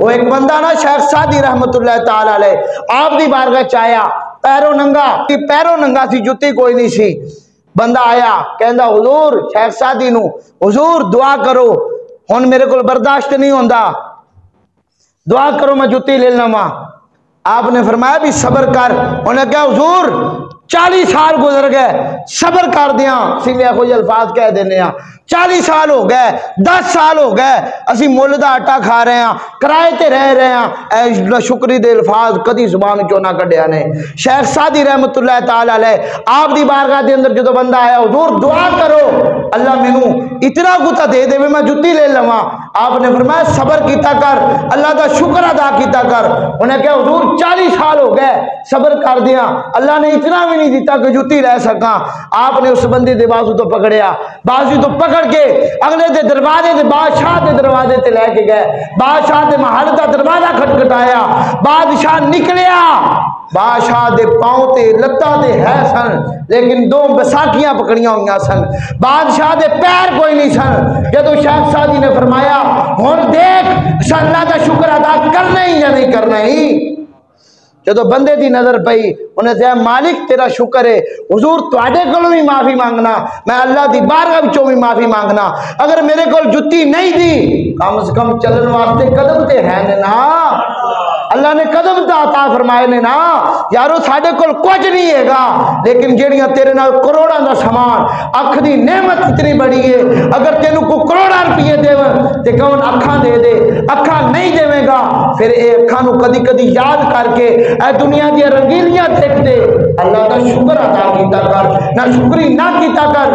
वो एक बंदा ना शेख सादी रहमतुल्लाह ताला अलैह आप दी बारगाह च आया, पैरों नंगा सी, जुत्ती कोई नहीं सी। बंदा आया कहंदा हुजूर शेख सादी नू, हुजूर दुआ करो, हुण मेरे को बर्दाश्त नहीं होंदा, दुआ करो मैं जुत्ती ले लवां। आपने फरमाया भी सबर कर। उन्हें क्या हुजूर 40 साल गुजर गए, सबर कर दिया, सिले कोई अल्फाज कह देने 40 साल हो गए, 10 साल हो गए, असी मुल दा आटा खा रहे हैं, किराए ते रह रहे हैं, शुक्री दे अल्फाज कदी जुबान चो ना कढ़िया ने। शेख सादी रहमतुल्लाह ताला अलैह आप दी बारगाह दे अंदर जो बंदा आया, हुजूर दुआ करो अल्लाह मैनू इतना गुता दे दे मैं जुत्ती ले लवां। आपने फरमाया सबर कीता कर, अल्लाह का शुक्र अदा कीता कर। उन्हें क्या हुजूर 40 साल हो गए, सबर कर दिया, अल्लाह ने इतना भी नहीं दिता कि जुत्ती ले सका। आपने उस बंदे दे बाजू तो पकड़िया, बाजू तो पकड़ के अगले दे दरवाजे दे बादशाह दे दरवाजे ते लेके गए, बादशाह दे महल दा दरवाजा खटखटाया, बादशाह निकलिया, बादशाह दे पांव ते लत्तां ते है सन लेकिन 2 बैसाखियां पकड़ियां हुई सन, बादशाह दे पैर कोई नहीं सन। जदों शेख सादी ने फरमाया हुण देख अल्लाह का शुक्र अदा करना ही या नहीं करना ही। जदों बंदे की नजर पई उन्हें कहा मालिक तेरा शुक्र है, हुजूर तुहाडे कोलों भी माफी मांगना, मैं अल्लाह की बारगाह विचों भी माफी मांगना, अगर मेरे को जुत्ती नहीं दी कम से कम चलन वास्ते कदम ते है ना, अल्लाह ने कदम ता अता फरमाए ने ना। यारो साडे कोल कुछ नहीं हैगा, लेकिन जेड़ियां तेरे नाल करोड़ां दा समान, अख दी नेमत इतनी बड़ी है, अगर तेनू को करोड़ां रुपये देवन ते कौन अखा दे दे, अखा नहीं देवेगा फिर ये अखा नू कदी कदी याद करके ए दुनिया दी रंगीलियां देख दे, अल्लाह का शुक्र अदा कीता कर, ना शुक्री ना कीता कर।